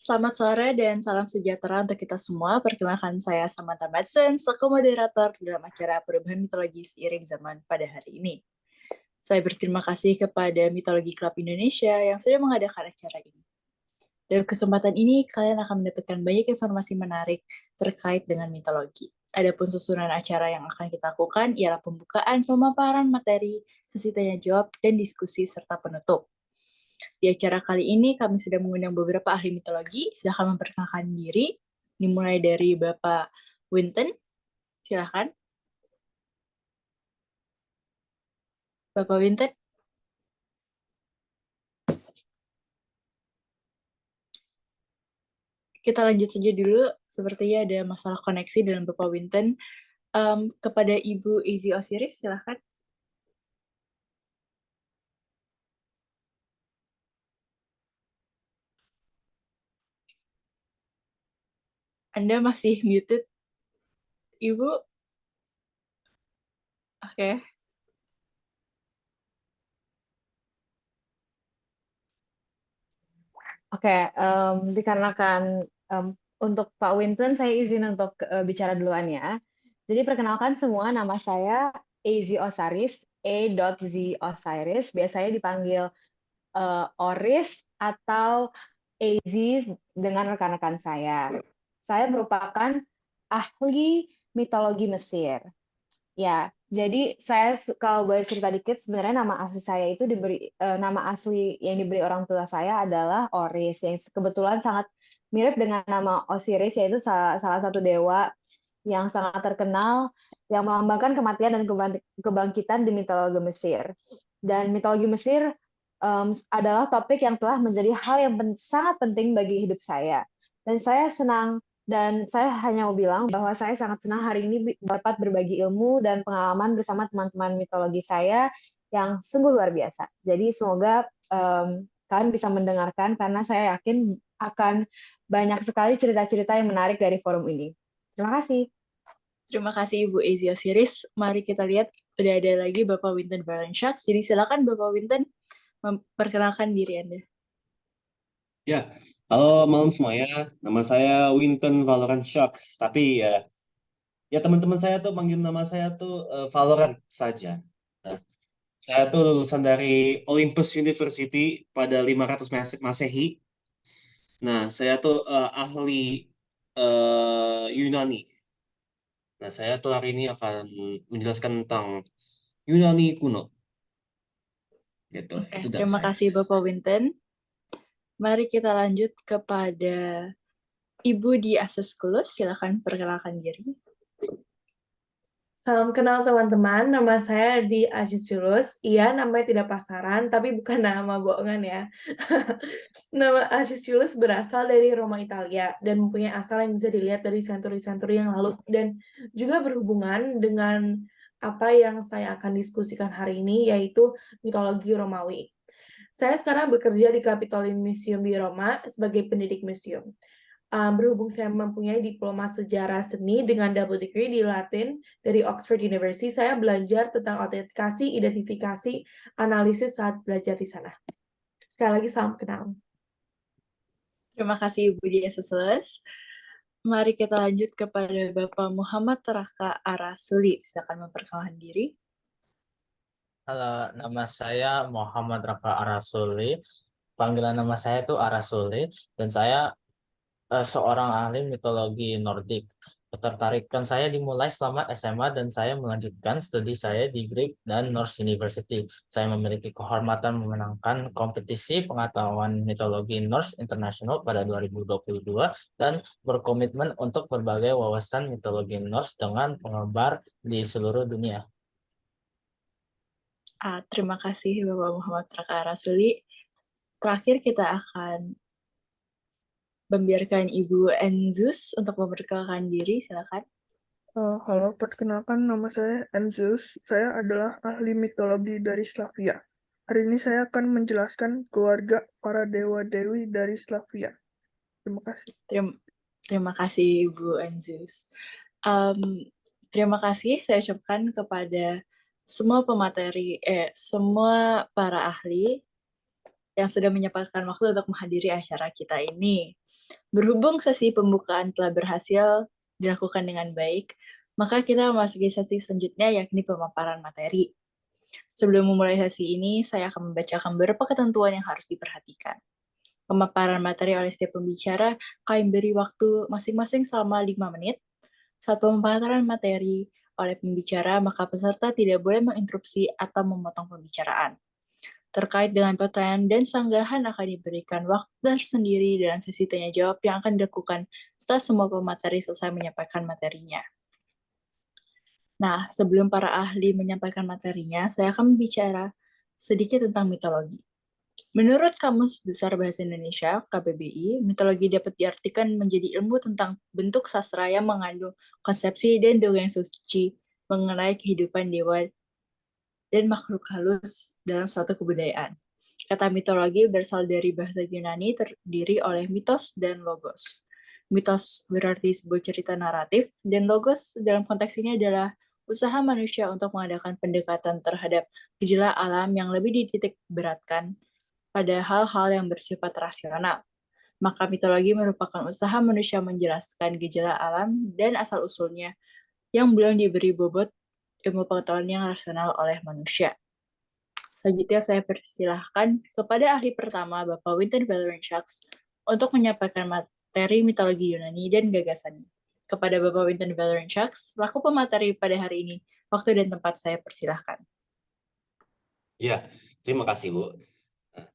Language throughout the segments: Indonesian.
Selamat sore dan salam sejahtera untuk kita semua. Perkenalkan saya Samantha Madsen, selaku moderator dalam acara Perubahan Mitologi Seiring Zaman pada hari ini. Saya berterima kasih kepada Mitologi Club Indonesia yang sudah mengadakan acara ini. Dalam kesempatan ini, kalian akan mendapatkan banyak informasi menarik terkait dengan mitologi. Adapun susunan acara yang akan kita lakukan ialah pembukaan, pemaparan materi, sesi tanya jawab, dan diskusi serta penutup. Di acara kali ini kami sudah mengundang beberapa ahli mitologi. Silahkan memperkenalkan diri. Dimulai dari Bapak Winton. Silahkan. Bapak Winton. Kita lanjut saja dulu. Sepertinya ada masalah koneksi dengan Bapak Winton. Kepada Ibu Izzy Osiris, silahkan. Anda masih muted, Ibu. Oke. Oke, dikarenakan untuk Pak Winton, saya izin untuk bicara duluan ya. Jadi perkenalkan semua, nama saya AZ Osiris, A.Z Osiris, biasanya dipanggil Oris atau AZ dengan rekan-rekan saya. Saya merupakan ahli mitologi Mesir. Ya, jadi saya kalau boleh cerita dikit, sebenarnya nama asli saya itu nama asli yang diberi orang tua saya adalah Oris, yang kebetulan sangat mirip dengan nama Osiris, yaitu salah satu dewa yang sangat terkenal yang melambangkan kematian dan kebangkitan di mitologi Mesir. Dan mitologi Mesir adalah topik yang telah menjadi hal yang sangat penting bagi hidup saya. Dan saya hanya mau bilang bahwa saya sangat senang hari ini dapat berbagi ilmu dan pengalaman bersama teman-teman mitologi saya yang sungguh luar biasa. Jadi semoga kalian bisa mendengarkan karena saya yakin akan banyak sekali cerita-cerita yang menarik dari forum ini. Terima kasih. Terima kasih Ibu Izzy Osiris. Mari kita lihat, udah ada lagi Bapak Winton Barenschatz. Jadi silakan Bapak Winton memperkenalkan diri Anda. Ya, halo malam semuanya. Nama saya Winton Valorant Shocks. Tapi ya teman-teman saya tuh manggil nama saya tuh Valorant saja. Nah, saya tuh lulusan dari Olympus University pada 500 Masehi. Nah, saya tuh ahli Yunani. Nah, saya tuh hari ini akan menjelaskan tentang Yunani kuno. Gitu. Oke, Itu dari terima saya. kasih Bapak Winton. Mari kita lanjut kepada Ibu di Aseskulus. Silakan perkenalkan diri. Salam kenal teman-teman, nama saya Di Agisiulus. Iya, namanya tidak pasaran, tapi bukan nama bohongan ya. Nama Agisiulus berasal dari Roma, Italia, dan mempunyai asal yang bisa dilihat dari senturi-senturi yang lalu, dan juga berhubungan dengan apa yang saya akan diskusikan hari ini, yaitu mitologi Romawi. Saya sekarang bekerja di Capitoline Museum di Roma sebagai pendidik museum. Berhubung saya mempunyai diploma sejarah seni dengan double degree di Latin dari Oxford University, saya belajar tentang autentikasi, identifikasi, analisis saat belajar di sana. Sekali lagi, salam kenal. Terima kasih Ibu di Aseskulus. Mari kita lanjut kepada Bapak Muhammad Raka Arasuli. Silakan memperkenalkan diri. Halo, nama saya Muhammad Raka Arasuli. Panggilan nama saya itu Arasuli, dan saya seorang ahli mitologi Nordik. Ketertarikan saya dimulai selama SMA dan saya melanjutkan studi saya di Greek dan Norse University. Saya memiliki kehormatan memenangkan kompetisi pengetahuan mitologi Norse International pada 2022 dan berkomitmen untuk berbagai wawasan mitologi Norse dengan penggemar di seluruh dunia. Terima kasih Bapak Muhammad Raka Arasuli. Terakhir kita akan membiarkan Ibu Enzus untuk memperkenalkan diri. Silakan. Halo, perkenalkan nama saya Enzus. Saya adalah ahli mitologi dari Slavia. Hari ini saya akan menjelaskan keluarga para dewa-dewi dari Slavia. Terima kasih. Terima kasih Ibu Enzus. Terima kasih saya ucapkan kepada semua pemateri, semua para ahli yang sudah menyempatkan waktu untuk menghadiri acara kita ini. Berhubung sesi pembukaan telah berhasil dilakukan dengan baik, maka kita memasuki sesi selanjutnya yakni pemaparan materi. Sebelum memulai sesi ini, saya akan membacakan beberapa ketentuan yang harus diperhatikan. Pemaparan materi oleh setiap pembicara, kami beri waktu masing-masing selama 5 menit. Saat pemaparan materi oleh pembicara, maka peserta tidak boleh menginterupsi atau memotong pembicaraan. Terkait dengan pertanyaan dan sanggahan akan diberikan waktu tersendiri dalam sesi tanya-jawab yang akan dilakukan setelah semua pemateri selesai menyampaikan materinya. Nah, sebelum para ahli menyampaikan materinya, saya akan berbicara sedikit tentang mitologi. Menurut Kamus Besar Bahasa Indonesia, KBBI, mitologi dapat diartikan menjadi ilmu tentang bentuk sastra yang mengandung konsepsi dan dongeng suci mengenai kehidupan dewa dan makhluk halus dalam suatu kebudayaan. Kata mitologi berasal dari bahasa Yunani terdiri oleh mitos dan logos. Mitos berarti sebuah cerita naratif, dan logos dalam konteks ini adalah usaha manusia untuk mengadakan pendekatan terhadap gejala alam yang lebih dititik beratkan pada hal-hal yang bersifat rasional. Maka mitologi merupakan usaha manusia menjelaskan gejala alam dan asal-usulnya yang belum diberi bobot ilmu pengetahuan yang rasional oleh manusia. Selanjutnya saya persilahkan kepada ahli pertama, Bapak Winton Valerenchaks, untuk menyampaikan materi mitologi Yunani dan gagasannya. Kepada Bapak Winton Valerenchaks, selaku pemateri pada hari ini, waktu dan tempat saya persilahkan. Ya, terima kasih, Bu. Nah,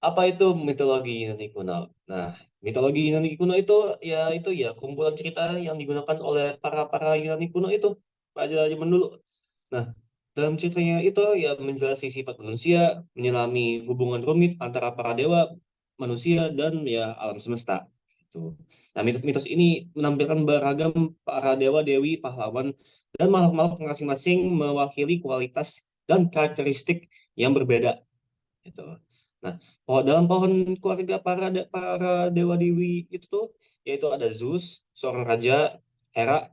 apa itu mitologi Yunani kuno? Nah, mitologi Yunani kuno itu ya kumpulan cerita yang digunakan oleh para Yunani kuno itu pada zaman dulu. Nah, dalam ceritanya itu ya menjelaskan sifat manusia, menyelami hubungan rumit antara para dewa, manusia, dan ya alam semesta. Gitu. Nah, mitos ini menampilkan beragam para dewa-dewi, pahlawan, dan makhluk-makhluk masing-masing mewakili kualitas dan karakteristik yang berbeda. Gitu. Nah, dalam pohon keluarga para dewa-dewi itu tuh, yaitu ada Zeus, seorang raja, Hera,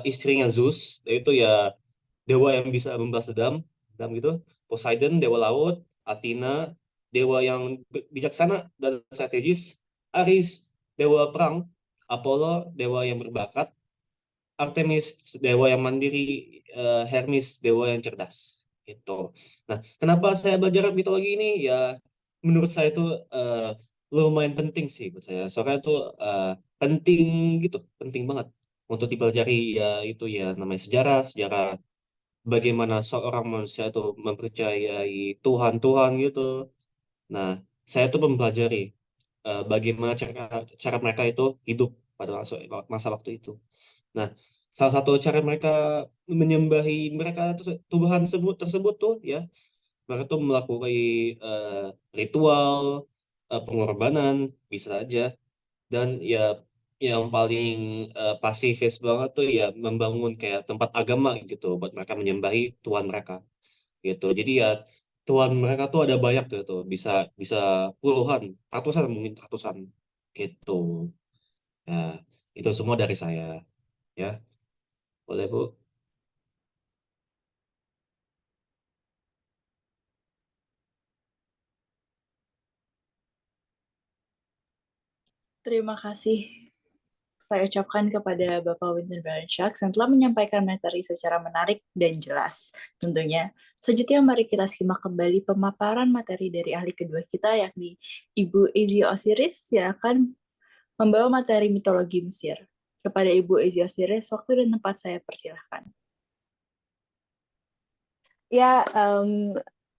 istrinya Zeus, yaitu ya dewa yang bisa membalas dendam gitu. Poseidon, dewa laut. Athena, dewa yang bijaksana dan strategis. Ares, dewa perang. Apollo, dewa yang berbakat. Artemis, dewa yang mandiri. Hermes, dewa yang cerdas. Itu. Nah, kenapa saya belajar mitologi ini? Ya, menurut saya itu lumayan penting sih buat saya. Soalnya itu penting gitu, penting banget untuk dipelajari. Ya itu ya namanya sejarah bagaimana seorang manusia itu mempercayai Tuhan gitu. Nah, saya tuh mempelajari bagaimana cara mereka itu hidup pada masa waktu itu. Nah, salah satu cara mereka menyembahi Tuhan tersebut tuh ya, mereka tuh melakukan ritual, pengorbanan, bisa saja. Dan ya yang paling pasifis banget tuh ya membangun kayak tempat agama gitu buat mereka menyembahi Tuhan mereka gitu. Jadi ya Tuhan mereka tuh ada banyak gitu, bisa bisa puluhan, ratusan mungkin ratusan gitu. Ya, itu semua dari saya ya. Boleh, Bu? Terima kasih saya ucapkan kepada Bapak Winton Valerenchaks yang telah menyampaikan materi secara menarik dan jelas. Tentunya, selanjutnya mari kita simak kembali pemaparan materi dari ahli kedua kita, yakni Ibu Ezi Osiris yang akan membawa materi mitologi Mesir. Kepada Ibu Ezi Osiris, waktu dan tempat saya persilahkan. Ya,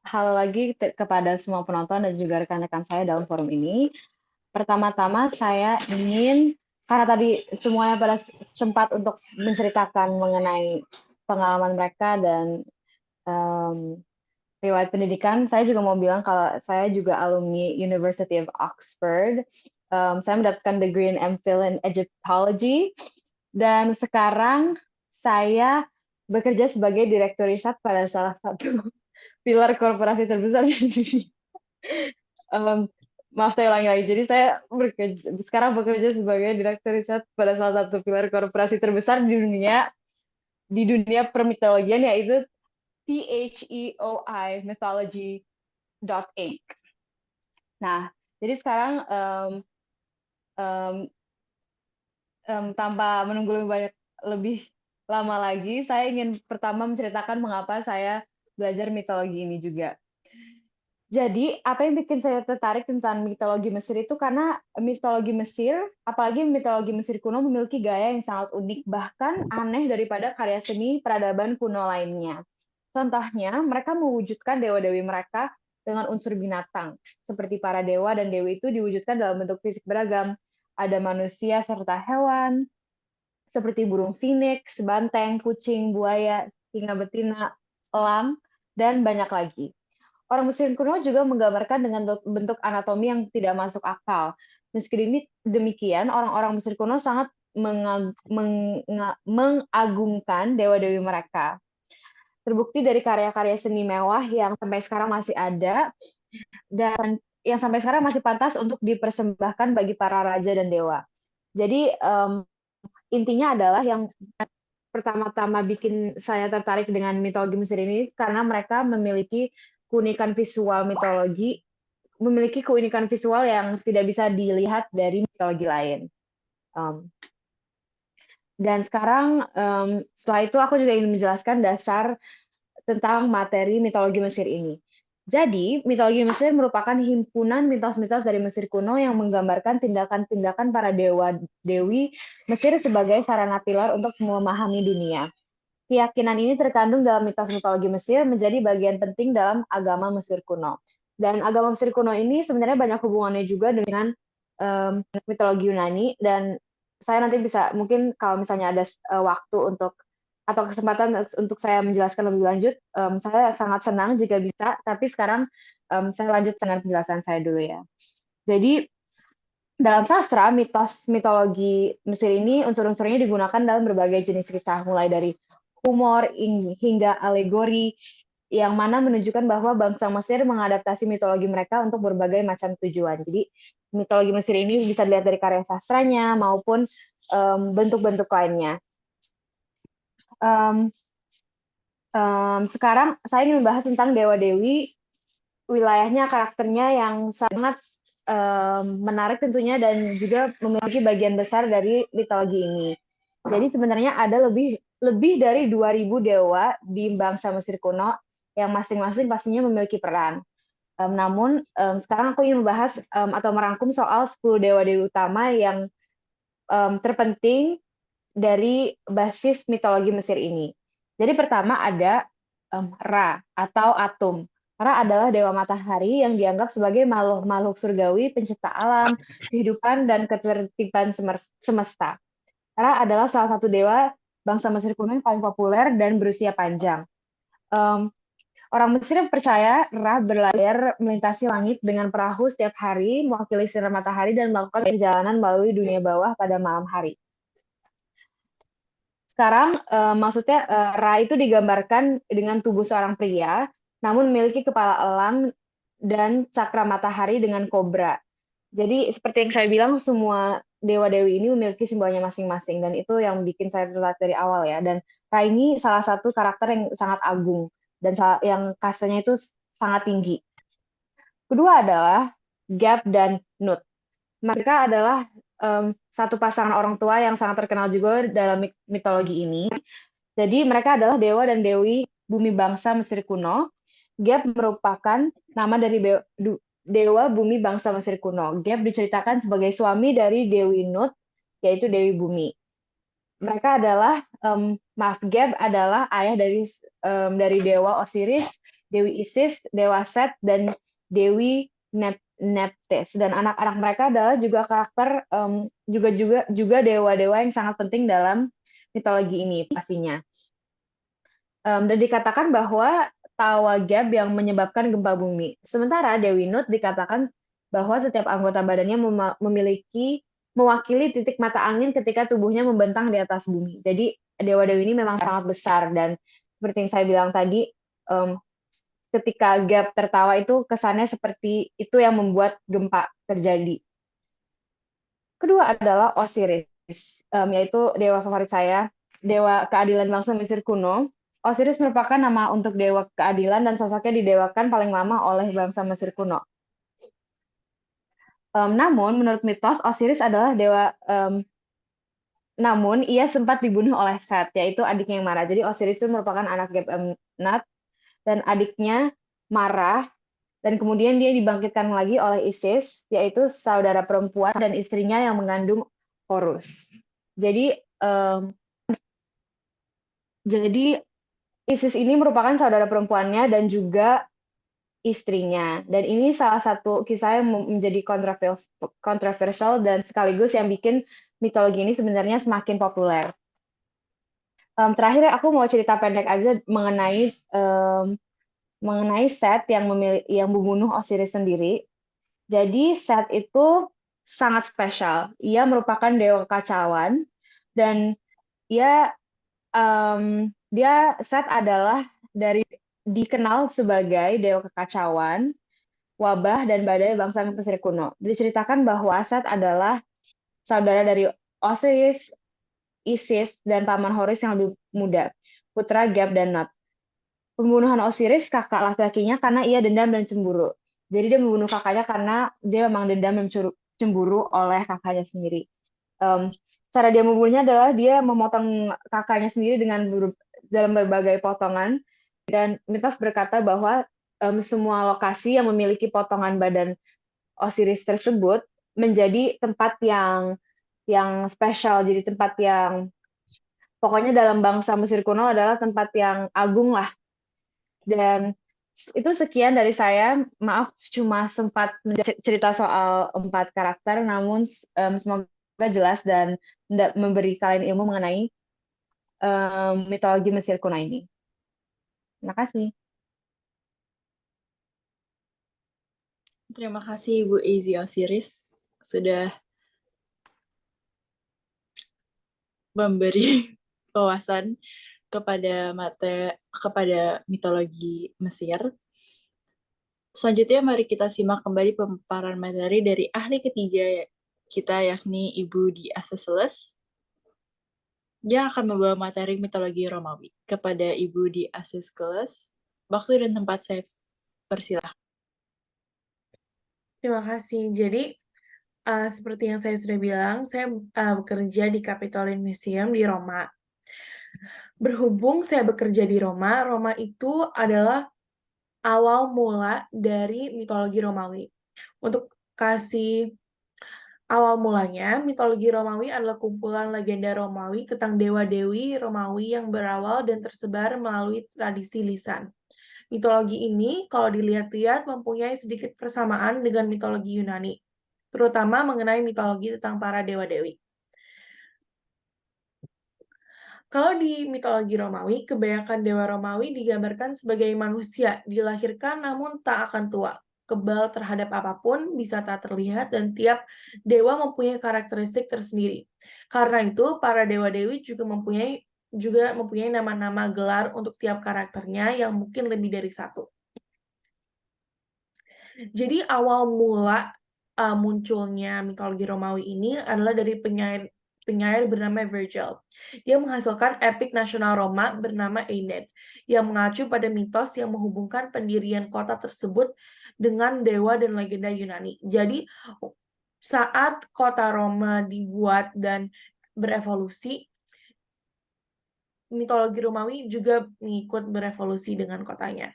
hal lagi kepada semua penonton dan juga rekan-rekan saya dalam forum ini. Pertama-tama saya ingin, karena tadi semuanya pada sempat untuk menceritakan mengenai pengalaman mereka dan riwayat pendidikan, saya juga mau bilang kalau saya juga alumni University of Oxford. Saya mendapatkan degree in MPhil in Egyptology, dan sekarang saya bekerja sebagai direktur riset pada salah satu pilar korporasi terbesar di dunia. Maaf, saya ulangi lagi. Jadi saya sekarang bekerja sebagai direktur riset pada salah satu pilar korporasi terbesar di dunia permitologian, yaitu THEOI Mythology.Inc. Nah, jadi sekarang tanpa menunggu lebih lama lagi, saya ingin pertama menceritakan mengapa saya belajar mitologi ini juga. Jadi, apa yang bikin saya tertarik tentang mitologi Mesir itu karena mitologi Mesir, apalagi mitologi Mesir kuno memiliki gaya yang sangat unik, bahkan aneh daripada karya seni peradaban kuno lainnya. Contohnya, mereka mewujudkan dewa-dewi mereka dengan unsur binatang, seperti para dewa dan dewi itu diwujudkan dalam bentuk fisik beragam. Ada manusia serta hewan, seperti burung phoenix, banteng, kucing, buaya, singa betina, elang, dan banyak lagi. Orang Mesir kuno juga menggambarkan dengan bentuk anatomi yang tidak masuk akal. Meski demikian, orang-orang Mesir kuno sangat mengagungkan dewa-dewi mereka. Terbukti dari karya-karya seni mewah yang sampai sekarang masih ada dan yang sampai sekarang masih pantas untuk dipersembahkan bagi para raja dan dewa. Jadi intinya adalah yang pertama-tama bikin saya tertarik dengan mitologi Mesir ini karena mereka memiliki keunikan visual yang tidak bisa dilihat dari mitologi lain. Dan sekarang setelah itu aku juga ingin menjelaskan dasar tentang materi mitologi Mesir ini. Jadi, mitologi Mesir merupakan himpunan mitos-mitos dari Mesir kuno yang menggambarkan tindakan-tindakan para dewa-dewi Mesir sebagai sarana pilar untuk memahami dunia. Keyakinan ini terkandung dalam mitos mitologi Mesir menjadi bagian penting dalam agama Mesir kuno. Dan agama Mesir kuno ini sebenarnya banyak hubungannya juga dengan mitologi Yunani, dan saya nanti bisa, mungkin kalau misalnya ada waktu atau kesempatan untuk saya menjelaskan lebih lanjut, saya sangat senang jika bisa, tapi sekarang saya lanjut dengan penjelasan saya dulu ya. Jadi, dalam sastra, mitos mitologi Mesir ini unsur-unsurnya digunakan dalam berbagai jenis kisah, mulai dari humor hingga alegori, yang mana menunjukkan bahwa bangsa Mesir mengadaptasi mitologi mereka untuk berbagai macam tujuan. Jadi, mitologi Mesir ini bisa dilihat dari karya sastranya maupun bentuk-bentuk lainnya. Sekarang saya ingin membahas tentang dewa-dewi, wilayahnya, karakternya yang sangat menarik tentunya dan juga memiliki bagian besar dari mitologi ini. Jadi sebenarnya ada lebih dari 2.000 dewa di bangsa Mesir kuno yang masing-masing pastinya memiliki peran. Namun sekarang aku ingin membahas atau merangkum soal 10 dewa-dewi utama yang terpenting dari basis mitologi Mesir ini. Jadi pertama ada Ra atau Atum. Ra adalah dewa matahari yang dianggap sebagai makhluk surgawi, pencipta alam, kehidupan, dan ketertiban semesta. Ra adalah salah satu dewa bangsa Mesir kuno yang paling populer dan berusia panjang. Orang Mesir percaya Ra berlayar melintasi langit dengan perahu setiap hari, mewakili sinar matahari dan melakukan perjalanan melalui dunia bawah pada malam hari. Sekarang maksudnya Ra itu digambarkan dengan tubuh seorang pria, namun memiliki kepala elang dan cakra matahari dengan kobra. Jadi seperti yang saya bilang, semua dewa-dewi ini memiliki simbolnya masing-masing, dan itu yang bikin saya tertarik dari awal ya. Dan Ra ini salah satu karakter yang sangat agung dan yang kastanya itu sangat tinggi. Kedua adalah Geb dan Nut. Mereka adalah satu pasangan orang tua yang sangat terkenal juga dalam mitologi ini. Jadi mereka adalah dewa dan dewi bumi bangsa Mesir kuno. Geb merupakan nama dari dewa bumi bangsa Mesir kuno. Geb diceritakan sebagai suami dari Dewi Nut, yaitu Dewi Bumi. Mereka adalah, Geb adalah ayah dari dewa Osiris, Dewi Isis, Dewa Set, dan Dewi Neptes. Dan anak-anak mereka adalah juga karakter juga dewa-dewa yang sangat penting dalam mitologi ini pastinya. Dan dikatakan bahwa tawa Geb yang menyebabkan gempa bumi. Sementara Dewi Nut dikatakan bahwa setiap anggota badannya mewakili titik mata angin ketika tubuhnya membentang di atas bumi. Jadi dewa-dewi ini memang sangat besar, dan seperti yang saya bilang tadi, ketika Geb tertawa itu kesannya seperti itu yang membuat gempa terjadi. Kedua adalah Osiris, yaitu dewa favorit saya, dewa keadilan bangsa Mesir kuno. Osiris merupakan nama untuk dewa keadilan dan sosoknya didewakan paling lama oleh bangsa Mesir kuno. Namun menurut mitos Osiris adalah dewa. Namun ia sempat dibunuh oleh Set, yaitu adiknya yang marah. Jadi Osiris itu merupakan anak Geb-Nut dan adiknya marah dan kemudian dia dibangkitkan lagi oleh Isis, yaitu saudara perempuan dan istrinya yang mengandung Horus. Jadi Isis ini merupakan saudara perempuannya dan juga istrinya. Dan ini salah satu kisah yang menjadi kontroversial dan sekaligus yang bikin mitologi ini sebenarnya semakin populer. Terakhir aku mau cerita pendek aja mengenai Set yang membunuh Osiris sendiri. Jadi Set itu sangat spesial. Ia merupakan dewa kekacauan dan Set adalah dikenal sebagai dewa kekacauan, wabah dan badai bangsa Mesir kuno. Diceritakan bahwa Set adalah saudara dari Osiris, Isis, dan paman Horus yang lebih muda, putra Geb dan Nut. Pembunuhan Osiris kakak laki-lakinya karena ia dendam dan cemburu. Jadi dia membunuh kakaknya karena dia memang dendam dan cemburu oleh kakaknya sendiri. Cara dia membunuhnya adalah dia memotong kakaknya sendiri dalam berbagai potongan, dan mitos berkata bahwa semua lokasi yang memiliki potongan badan Osiris tersebut menjadi tempat yang spesial, jadi tempat yang pokoknya dalam bangsa Mesir kuno adalah tempat yang agung lah. Dan itu sekian dari saya. Maaf cuma sempat cerita soal 4 karakter, namun semoga jelas dan memberi kalian ilmu mengenai mitologi Mesir kuno ini. Terima kasih. Terima kasih Ibu Easy Osiris sudah memberi wawasan kepada mitologi Mesir. Selanjutnya mari kita simak kembali pemaparan materi dari ahli ketiga kita, yakni Ibu Di Asseseles, yang akan membawa materi mitologi Romawi. Kepada Ibu Di Asseseles, waktu dan tempat saya persilahkan. Terima kasih. Jadi, seperti yang saya sudah bilang, saya bekerja di Capitoline Museum di Roma. Berhubung saya bekerja di Roma, Roma itu adalah awal mula dari mitologi Romawi. Untuk kasih awal mulanya, mitologi Romawi adalah kumpulan legenda Romawi tentang dewa-dewi Romawi yang berawal dan tersebar melalui tradisi lisan. Mitologi ini, kalau dilihat-lihat, mempunyai sedikit persamaan dengan mitologi Yunani, terutama mengenai mitologi tentang para dewa-dewi. Kalau di mitologi Romawi, kebanyakan dewa Romawi digambarkan sebagai manusia, dilahirkan namun tak akan tua, kebal terhadap apapun, bisa tak terlihat, dan tiap dewa mempunyai karakteristik tersendiri. Karena itu, para dewa-dewi juga mempunyai nama-nama gelar untuk tiap karakternya yang mungkin lebih dari satu. Jadi awal mula munculnya mitologi Romawi ini adalah dari penyair bernama Virgil. Dia menghasilkan epik nasional Roma bernama Aeneid, yang mengacu pada mitos yang menghubungkan pendirian kota tersebut dengan dewa dan legenda Yunani. Jadi saat kota Roma dibuat dan berevolusi, mitologi Romawi juga mengikut berevolusi dengan kotanya.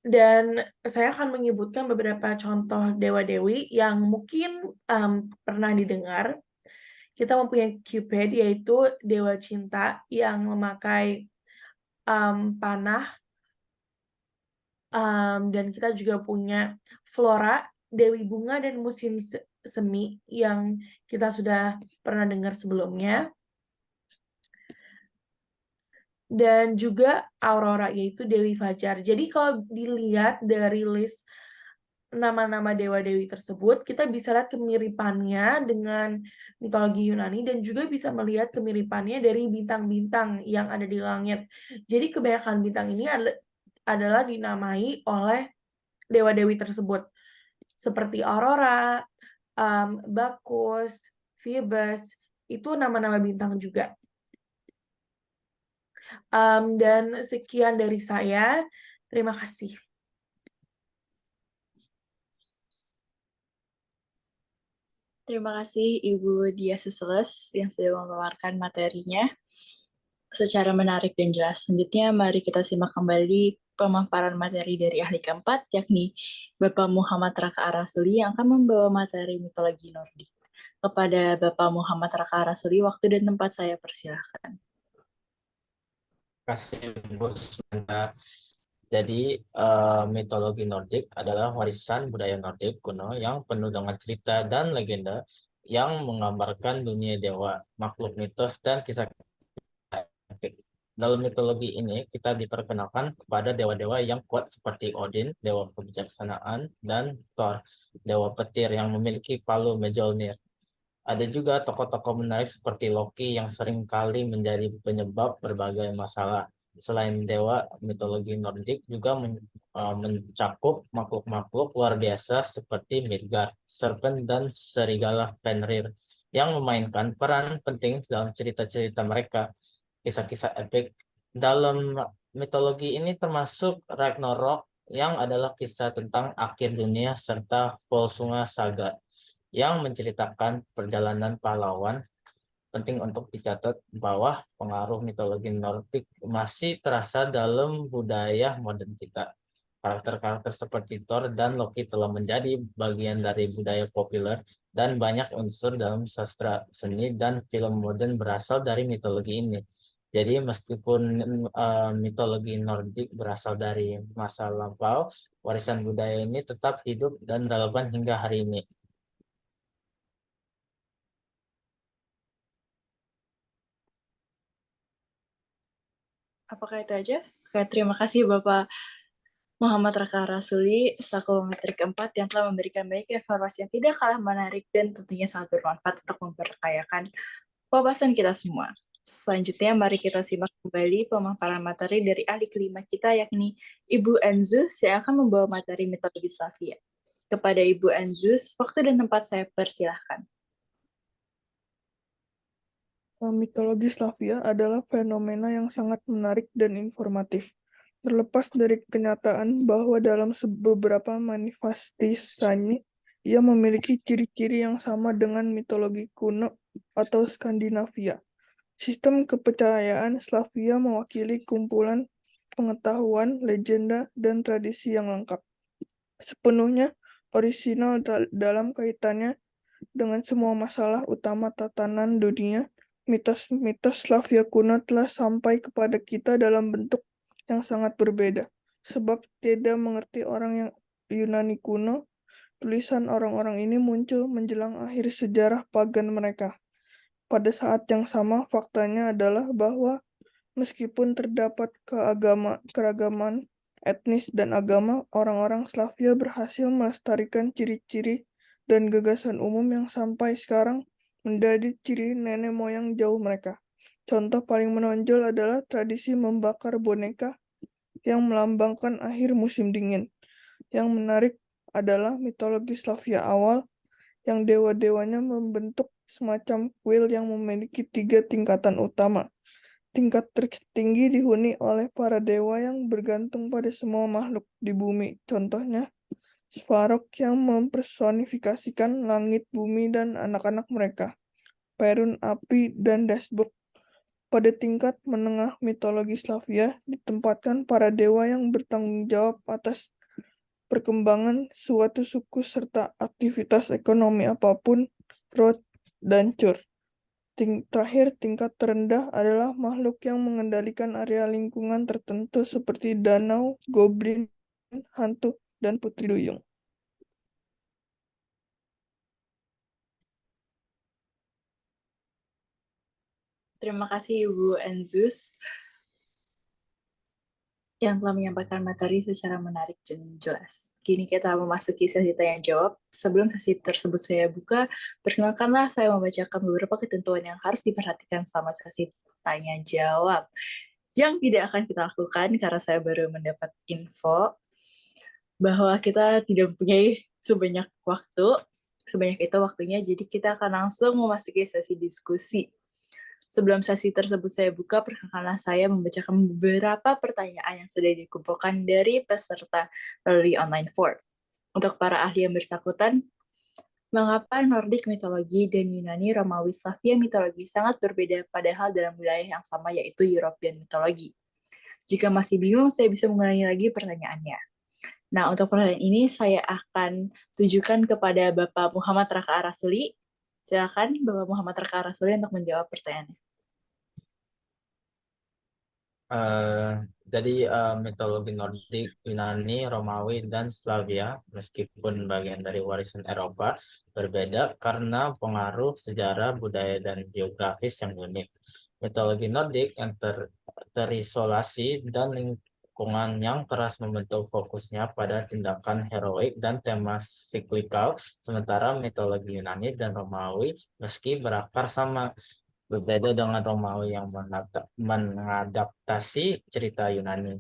Dan saya akan menyebutkan beberapa contoh dewa-dewi yang mungkin pernah didengar. Kita mempunyai Cupid, yaitu dewa cinta yang memakai panah. Dan kita juga punya Flora, dewi bunga dan musim semi yang kita sudah pernah dengar sebelumnya. Dan juga Aurora, yaitu Dewi Fajar. Jadi kalau dilihat dari list nama-nama dewa-dewi tersebut, kita bisa lihat kemiripannya dengan mitologi Yunani dan juga bisa melihat kemiripannya dari bintang-bintang yang ada di langit. Jadi kebanyakan bintang ini adalah dinamai oleh dewa-dewi tersebut, seperti Aurora, Bacchus, Phoebus, itu nama-nama bintang juga. Dan sekian dari saya. Terima kasih. Terima kasih Ibu Dia Seseles yang sudah memaparkan materinya secara menarik dan jelas. Selanjutnya, mari kita simak kembali pemaparan materi dari ahli keempat, yakni Bapak Muhammad Raka Arasuli yang akan membawa materi mitologi Nordik. Kepada Bapak Muhammad Raka Arasuli, waktu dan tempat saya persilahkan. Kasih Bu Samantha. Jadi, mitologi Nordik adalah warisan budaya Nordik kuno yang penuh dengan cerita dan legenda yang menggambarkan dunia dewa, makhluk mitos, dan kisah epik. Dalam mitologi ini, kita diperkenalkan kepada dewa-dewa yang kuat seperti Odin, dewa kebijaksanaan, dan Thor, dewa petir yang memiliki palu Mjolnir. Ada juga tokoh-tokoh menarik seperti Loki yang sering kali menjadi penyebab berbagai masalah. Selain dewa, mitologi Nordik juga mencakup makhluk-makhluk luar biasa seperti Midgard, serpent, dan serigala Fenrir yang memainkan peran penting dalam cerita-cerita mereka. Kisah-kisah epik dalam mitologi ini termasuk Ragnarok yang adalah kisah tentang akhir dunia serta Volsunga Saga yang menceritakan perjalanan pahlawan. Penting untuk dicatat bahwa pengaruh mitologi Nordik masih terasa dalam budaya modern kita. Karakter-karakter seperti Thor dan Loki telah menjadi bagian dari budaya populer dan banyak unsur dalam sastra seni dan film modern berasal dari mitologi ini. Jadi meskipun mitologi Nordik berasal dari masa lampau, warisan budaya ini tetap hidup dan relevan hingga hari ini. Apakah itu aja? Oke, terima kasih Bapak Muhammad Raka Rasuli, selaku materi keempat yang telah memberikan banyak informasi yang tidak kalah menarik dan tentunya sangat bermanfaat untuk memperkayakan wawasan kita semua. Selanjutnya, mari kita simak kembali pemaparan materi dari ahli kelima kita, yakni Ibu Enzus yang akan membawa materi mitologi Slavia. Kepada Ibu Enzus, waktu dan tempat saya persilahkan. Mitologi Slavia adalah fenomena yang sangat menarik dan informatif. Terlepas dari kenyataan bahwa dalam beberapa manifestasinya, ia memiliki ciri-ciri yang sama dengan mitologi kuno atau Skandinavia. Sistem kepercayaan Slavia mewakili kumpulan pengetahuan, legenda, dan tradisi yang lengkap. Sepenuhnya orisinal dalam kaitannya dengan semua masalah utama tatanan dunia. Mitos-mitos Slavia kuno telah sampai kepada kita dalam bentuk yang sangat berbeda. Sebab tidak mengerti orang yang Yunani kuno, tulisan orang-orang ini muncul menjelang akhir sejarah pagan mereka. Pada saat yang sama, faktanya adalah bahwa meskipun terdapat keragaman etnis dan agama, orang-orang Slavia berhasil melestarikan ciri-ciri dan gagasan umum yang sampai sekarang menjadi ciri nenek moyang jauh mereka. Contoh paling menonjol adalah tradisi membakar boneka yang melambangkan akhir musim dingin. Yang menarik adalah mitologi Slavia awal yang dewa-dewanya membentuk semacam kuil yang memiliki 3 tingkatan utama. Tingkat tertinggi dihuni oleh para dewa yang bergantung pada semua makhluk di bumi. Contohnya, Svarog yang mempersonifikasikan langit, bumi, dan anak-anak mereka. Perun, api, dan Dasburg. Pada tingkat menengah mitologi Slavia ditempatkan para dewa yang bertanggung jawab atas perkembangan suatu suku serta aktivitas ekonomi apapun, Rod dan Chur. Terakhir, tingkat terendah adalah makhluk yang mengendalikan area lingkungan tertentu seperti danau, goblin, hantu, dan putri duyung. Terima kasih Ibu Enzus yang telah menyampaikan materi secara menarik dan jelas. Kini kita memasuki sesi tanya jawab. Sebelum sesi tersebut saya buka, perkenalkanlah saya membacakan beberapa ketentuan yang harus diperhatikan selama sesi tanya jawab. Yang tidak akan kita lakukan karena saya baru mendapat info bahwa kita tidak mempunyai sebanyak itu waktunya, jadi kita akan langsung memasuki sesi diskusi. Sebelum sesi tersebut saya buka, perkenalkanlah saya membacakan beberapa pertanyaan yang sudah dikumpulkan dari peserta melalui online form. Untuk para ahli yang bersangkutan, Mengapa Nordik mitologi dan Yunani Romawi Slavia mitologi sangat berbeda padahal dalam wilayah yang sama yaitu European mitologi? Jika masih bingung, saya bisa mengulangi lagi pertanyaannya. Nah, untuk pertanyaan ini saya akan tujukan kepada Bapak Muhammad Raka Arasuli. Silakan Bapak Muhammad Raka Arasuli untuk menjawab pertanyaannya. Jadi mitologi Nordik, Yunani, Romawi, dan Slavia, meskipun bagian dari warisan Eropa, berbeda karena pengaruh sejarah, budaya, dan geografis yang unik. Mitologi Nordik yang terisolasi dan lingkungan yang keras membentuk fokusnya pada tindakan heroik dan tema siklikal, sementara mitologi Yunani dan Romawi meski berakar sama, berbeda dengan Romawi yang mengadaptasi cerita Yunani.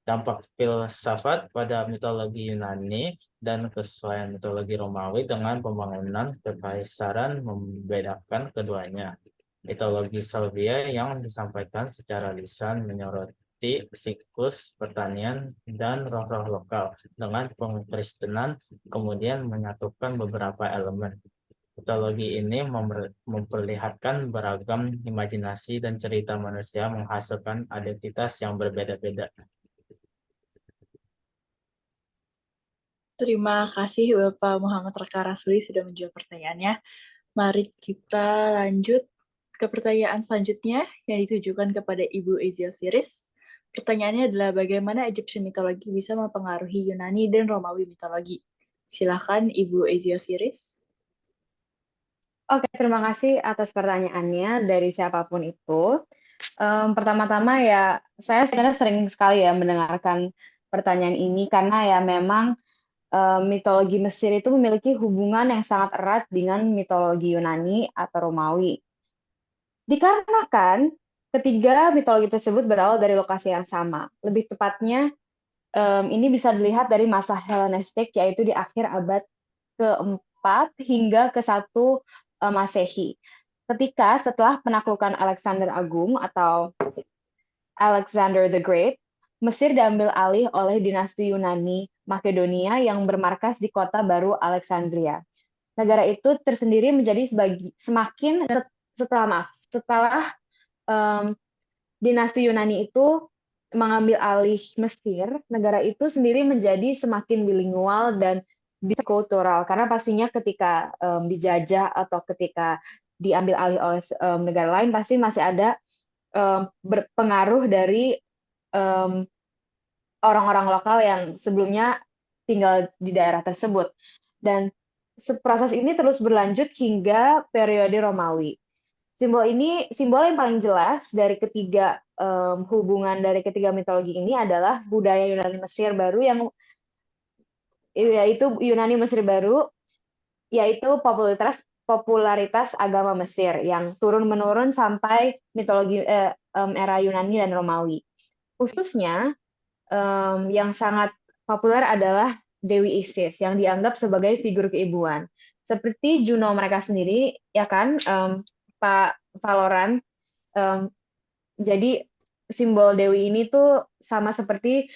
Dampak filsafat pada mitologi Yunani dan kesesuaian mitologi Romawi dengan pembangunan kekaisaran membedakan keduanya. Mitologi Slavia yang disampaikan secara lisan menyoroti siklus pertanian dan roh-roh lokal dengan pengkristenan, kemudian menyatukan beberapa elemen. Mitologi ini memperlihatkan beragam imajinasi dan cerita manusia menghasilkan identitas yang berbeda-beda. Terima kasih Bapak Muhammad Raka Rasuli sudah menjawab pertanyaannya. Mari kita lanjut ke pertanyaan selanjutnya yang ditujukan kepada Ibu Ezia Osiris. Pertanyaannya adalah bagaimana Egyptian mitologi bisa mempengaruhi Yunani dan Romawi mitologi? Silakan Ibu Ezia Osiris. Oke, terima kasih atas pertanyaannya dari siapapun itu. Pertama-tama ya, saya sebenarnya sering sekali ya mendengarkan pertanyaan ini karena ya memang mitologi Mesir itu memiliki hubungan yang sangat erat dengan mitologi Yunani atau Romawi. Dikarenakan ketiga mitologi tersebut berawal dari lokasi yang sama. Lebih tepatnya, ini bisa dilihat dari masa Helenistik, yaitu di akhir abad ke-4 hingga ke-1 Masehi. Ketika setelah penaklukan Alexander Agung atau Alexander the Great, Mesir diambil alih oleh dinasti Yunani Makedonia yang bermarkas di kota baru Alexandria. Negara itu tersendiri menjadi semakin setelah dinasti Yunani itu mengambil alih Mesir, negara itu sendiri menjadi semakin bilingual dan bisa kultural karena pastinya ketika dijajah atau ketika diambil alih oleh negara lain pasti masih ada berpengaruh dari orang-orang lokal yang sebelumnya tinggal di daerah tersebut. Dan proses ini terus berlanjut hingga periode Romawi. Simbol yang paling jelas dari ketiga hubungan dari ketiga mitologi ini adalah budaya Yunani Mesir baru yaitu popularitas agama Mesir yang turun menurun sampai mitologi era Yunani dan Romawi. Khususnya yang sangat populer adalah Dewi Isis yang dianggap sebagai figur keibuan. Seperti Juno mereka sendiri, ya kan, Pak Valorant. Jadi simbol Dewi ini tuh sama seperti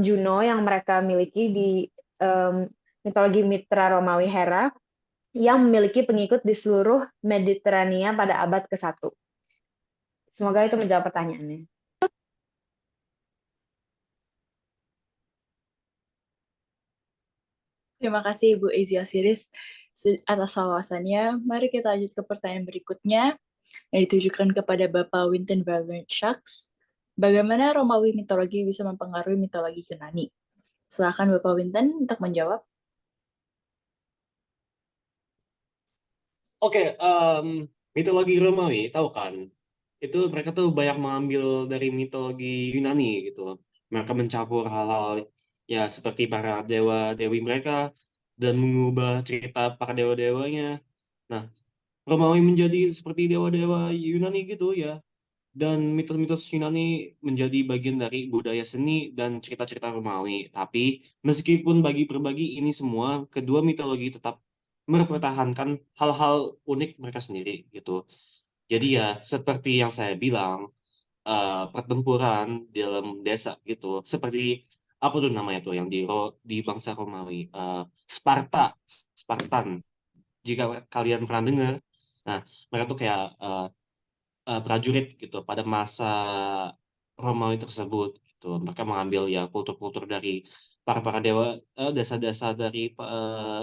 Juno yang mereka miliki di mitologi Mitra Romawi Hera yang memiliki pengikut di seluruh Mediterania pada abad ke-1. Semoga itu menjawab pertanyaannya. Terima kasih Ibu Ezia Osiris atas wawasannya. Mari kita lanjut ke pertanyaan berikutnya yang ditujukan kepada Bapak Winton Valorant Sharks. Bagaimana Romawi mitologi bisa mempengaruhi mitologi Yunani? Silakan Bapak Winton untuk menjawab. Oke, mitologi Romawi, tahu kan? Itu mereka tuh banyak mengambil dari mitologi Yunani gitu. Mereka mencampur hal-hal ya seperti para dewa-dewi mereka dan mengubah cerita para dewa-dewanya. Nah, Romawi menjadi seperti dewa-dewa Yunani gitu ya. Dan mitos-mitos Yunani menjadi bagian dari budaya seni dan cerita-cerita Romawi. Tapi meskipun berbagi ini semua, kedua mitologi tetap mempertahankan hal-hal unik mereka sendiri gitu. Jadi ya seperti yang saya bilang, pertempuran di dalam desa gitu. Seperti apa tuh namanya tuh yang di bangsa Romawi, Spartan. jika kalian pernah dengar. Nah, mereka tuh kayak prajurit gitu pada masa Romawi tersebut gitu. Mereka mengambil ya kultur-kultur dari para dewa, dasar-dasar dari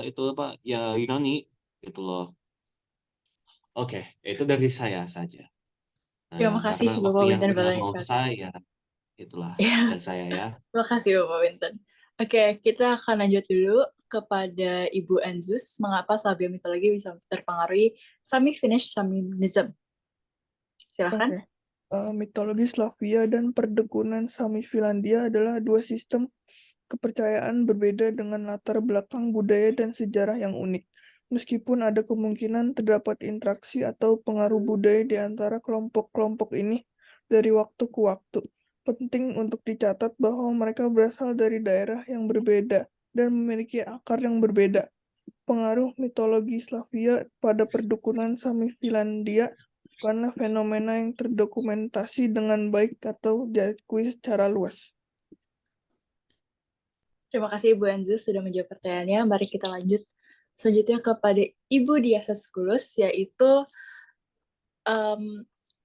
itu apa ya Yunani gitu loh. Oke, itu dari saya saja. Terima Karena kasih Bapak waktunya Winton udah mau ke Valentine. saya, itulah Ya, dari saya ya. terima kasih Bapak Winton. Oke, kita akan lanjut dulu kepada Ibu Enzus. Mengapa Sabia mitologi bisa terpengaruhi semi-Finnish shamanism? Silakan. Oke. Mitologi Slavia dan perdukunan Sami Finlandia adalah dua sistem kepercayaan berbeda dengan latar belakang budaya dan sejarah yang unik. Meskipun ada kemungkinan terdapat interaksi atau pengaruh budaya di antara kelompok-kelompok ini dari waktu ke waktu, penting untuk dicatat bahwa mereka berasal dari daerah yang berbeda dan memiliki akar yang berbeda. Pengaruh mitologi Slavia pada perdukunan Sami Finlandia karena fenomena yang terdokumentasi dengan baik atau diakui secara luas. Terima kasih Ibu Enzus sudah menjawab pertanyaannya. Mari kita lanjut selanjutnya kepada Ibu Dias Seskulus, yaitu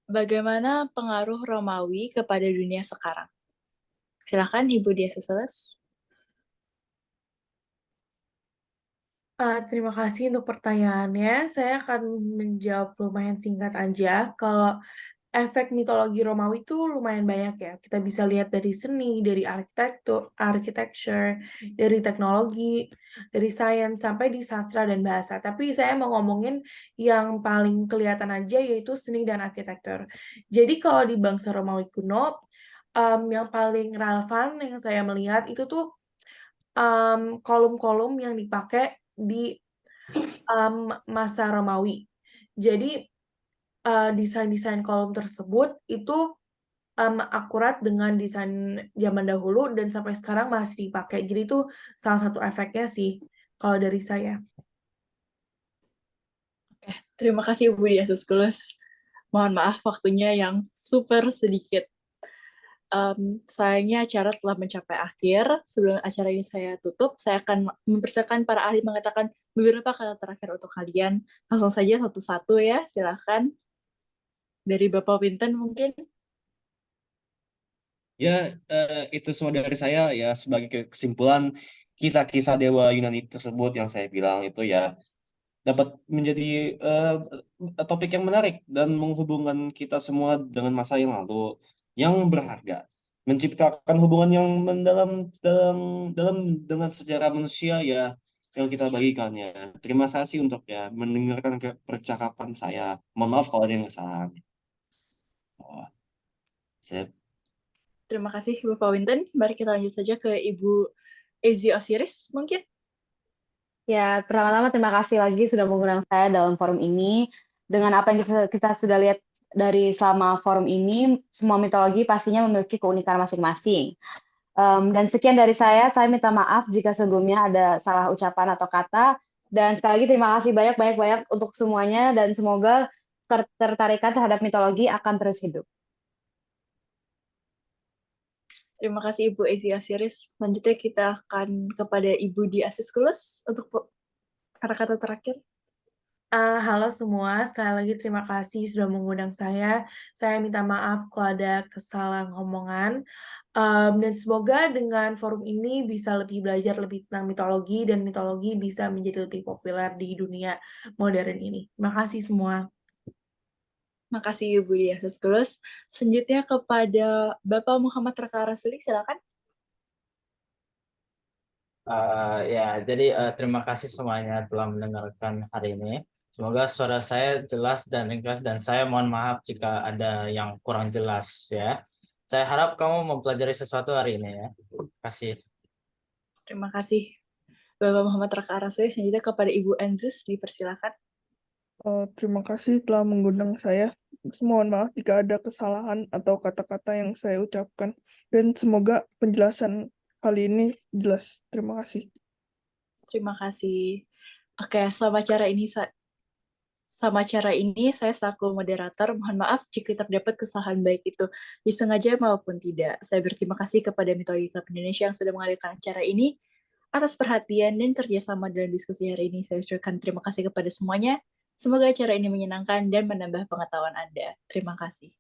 bagaimana pengaruh Romawi kepada dunia sekarang. Silakan Ibu Dias Seskulus. Terima kasih untuk pertanyaannya. Saya akan menjawab lumayan singkat aja. Kalau efek mitologi Romawi itu lumayan banyak ya. Kita bisa lihat dari seni, dari architecture, dari teknologi, dari sains, sampai di sastra dan bahasa. Tapi saya mau ngomongin yang paling kelihatan aja, yaitu seni dan arsitektur. Jadi kalau di bangsa Romawi kuno, yang paling relevan yang saya melihat itu tuh kolom-kolom yang dipakai di masa Romawi. Jadi desain-desain kolom tersebut itu akurat dengan desain zaman dahulu dan sampai sekarang masih dipakai. Jadi itu salah satu efeknya sih kalau dari saya. Oke, terima kasih Ibu Dias Seskulus. Mohon maaf waktunya yang super sedikit. Sayangnya acara telah mencapai akhir. Sebelum acara ini saya tutup, saya akan mempersilakan para ahli mengatakan beberapa kata terakhir untuk kalian. Langsung saja satu-satu ya, silakan. Dari Bapak Winton mungkin. Ya, itu semua dari saya ya sebagai kesimpulan kisah-kisah dewa Yunani tersebut yang saya bilang itu ya dapat menjadi topik yang menarik dan menghubungkan kita semua dengan masa yang lalu yang berharga, menciptakan hubungan yang mendalam dalam dalam dengan sejarah manusia ya yang kita bagikan ya. Terima kasih untuk ya mendengarkan percakapan saya. Mohon maaf kalau ada yang kesalahan. Oh, saya Terima kasih Bapak Winton. Mari kita lanjut saja ke Ibu Ezi Osiris mungkin. Ya, pertama-tama terima kasih lagi sudah mengundang saya dalam forum ini. Dengan apa yang kita sudah lihat dari selama forum ini, semua mitologi pastinya memiliki keunikan masing-masing. Dan sekian dari saya minta maaf jika sebelumnya ada salah ucapan atau kata. Dan sekali lagi terima kasih banyak untuk semuanya dan semoga ketertarikan terhadap mitologi akan terus hidup. Terima kasih Ibu Ezi Osiris. Selanjutnya kita akan kepada Ibu Dias Seskulus untuk kata-kata terakhir. Halo semua, sekali lagi terima kasih sudah mengundang saya. Saya minta maaf kalau ada kesalahan ngomongan. Dan semoga dengan forum ini bisa lebih belajar lebih tentang mitologi dan mitologi bisa menjadi lebih populer di dunia modern ini. Terima kasih semua. Terima kasih Ibu Dias Seskulus. Selanjutnya kepada Bapak Muhammad Raka Rasuli, silakan. Ya, jadi terima kasih semuanya telah mendengarkan hari ini. Semoga suara saya jelas dan ringkas dan saya mohon maaf jika ada yang kurang jelas ya. Saya harap kamu mempelajari sesuatu hari ini ya. Terima kasih. Terima kasih Bapak Muhammad Raka Rasuli. Selanjutnya kepada Ibu Enzus, dipersilakan. Terima kasih telah mengundang saya. Mohon maaf jika ada kesalahan atau kata-kata yang saya ucapkan. Dan semoga penjelasan kali ini jelas. Terima kasih. Terima kasih. Oke, selama acara ini saya selaku moderator mohon maaf jika terdapat kesalahan baik itu disengaja maupun tidak. Saya berterima kasih kepada Mitologi Club Indonesia yang sudah mengadakan acara ini. atas perhatian dan kerjasama dalam diskusi hari ini. Saya ucapkan terima kasih kepada semuanya. Semoga acara ini menyenangkan dan menambah pengetahuan Anda. Terima kasih.